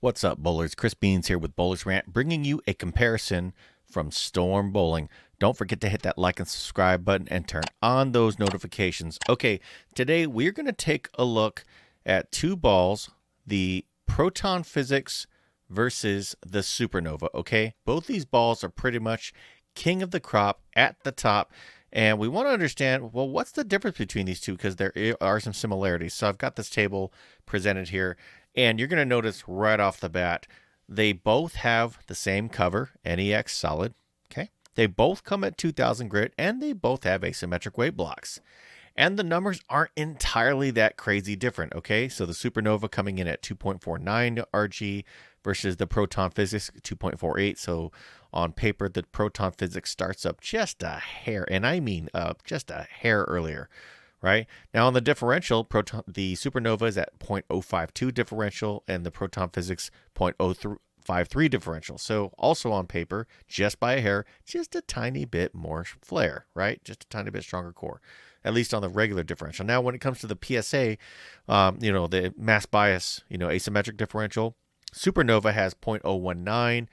What's up, bowlers? Chris Beans here with Bowlers Rant, bringing you a comparison from Storm Bowling. Don't forget to hit that like and subscribe button and turn on those notifications. Okay, today we're going to take a look at two balls, the Proton Physix versus the Supernova, okay? Both these balls are pretty much king of the crop at the top, and we want to understand, well, what's the difference between these two, because there are some similarities. So I've got this table presented here, and you're going to notice right off the bat, they both have the same cover, NEX solid, okay? They both come at 2000 grit, and they both have asymmetric weight blocks. And the numbers aren't entirely that crazy different, okay? So the Supernova coming in at 2.49 RG versus the Proton Physix 2.48. So on paper, the Proton Physix starts up just a hair, and I mean just a hair earlier, right? Now on the differential, the Supernova is at 0.052 differential, and the Proton Physix 0.053 differential. So also on paper, just by a hair, just a tiny bit more flare, right? Just a tiny bit stronger core, at least on the regular differential. Now, when it comes to the PSA, the mass bias, asymmetric differential, Supernova has 0.019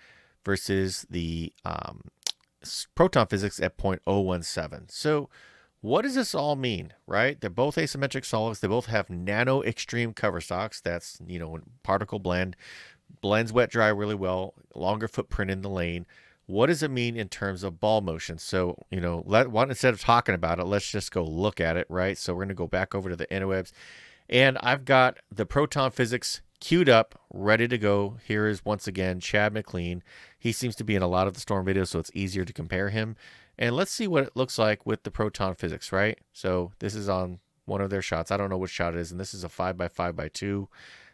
versus the Proton Physix at 0.017. So what does this all mean, right? They're both asymmetric solids. They both have nano extreme cover stocks. That's, particle blends wet dry really well, longer footprint in the lane. What does it mean in terms of ball motion? So, instead of talking about it, let's just go look at it, right? So we're going to go back over to the interwebs, and I've got the Proton Physix queued up, ready to go. Here is, once again, Chad McLean. He seems to be in a lot of the Storm videos, so it's easier to compare him. And let's see what it looks like with the Proton Physix, right? So this is on one of their shots. I don't know which shot it is, and this is a 5x5x2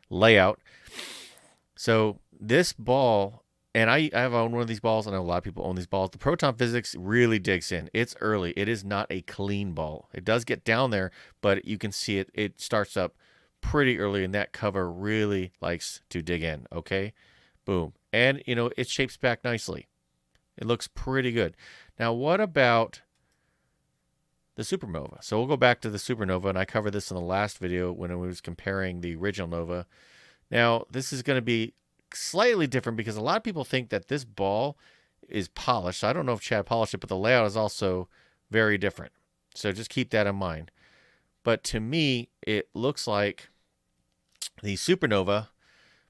layout. So this ball, and I have owned one of these balls. I know a lot of people own these balls. The Proton Physix really digs in. It's early. It is not a clean ball. It does get down there, but you can see it starts up pretty early, and that cover really likes to dig in, okay? Boom. And, it shapes back nicely. It looks pretty good. Now, what about the Supernova? So we'll go back to the Supernova, and I covered this in the last video when I was comparing the original Nova. Now, this is going to be slightly different because a lot of people think that this ball is polished. So I don't know if Chad polished it, but the layout is also very different. So just keep that in mind. But to me, it looks like the Supernova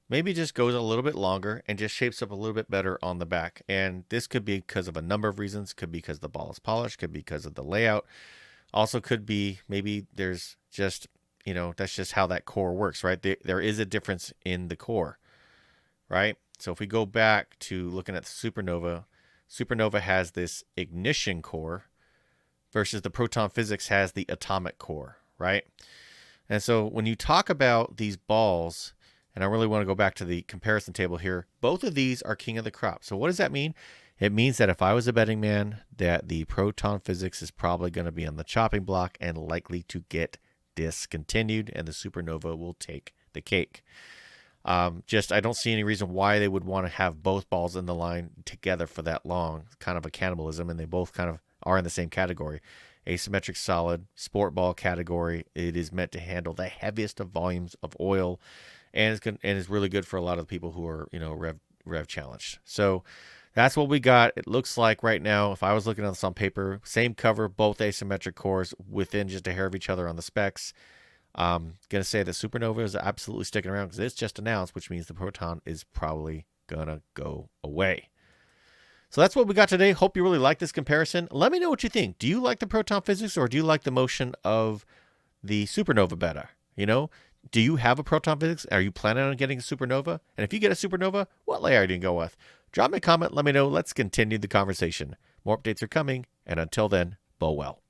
maybe just goes a little bit longer and just shapes up a little bit better on the back. And this could be because of a number of reasons. Could be because the ball is polished. Could be because of the layout. Also could be maybe there's just, that's just how that core works, right? There is a difference in the core, right? So if we go back to looking at the Supernova, Supernova has this ignition core versus the Proton Physix has the atomic core, right? And so when you talk about these balls, and I really want to go back to the comparison table here, both of these are king of the crop. So what does that mean? It means that if I was a betting man, that the Proton Physix is probably going to be on the chopping block and likely to get discontinued, and the Supernova will take the cake. I don't see any reason why they would want to have both balls in the line together for that long. It's kind of a cannibalism, and they both kind of are in the same category. Asymmetric solid, sport ball category. It is meant to handle the heaviest of volumes of oil, and is really good for a lot of people who are rev challenged. So that's what we got. It looks like right now, if I was looking at this on paper, same cover, both asymmetric cores within just a hair of each other on the specs. Going to say that Supernova is absolutely sticking around because it's just announced, which means the Proton is probably going to go away. So that's what we got today. Hope you really like this comparison. Let me know what you think. Do you like the Proton Physix, or do you like the motion of the Supernova better? Do you have a Proton Physix? Are you planning on getting a Supernova? And if you get a Supernova, what layer do you go with? Drop me a comment. Let me know. Let's continue the conversation. More updates are coming. And until then, bowl well.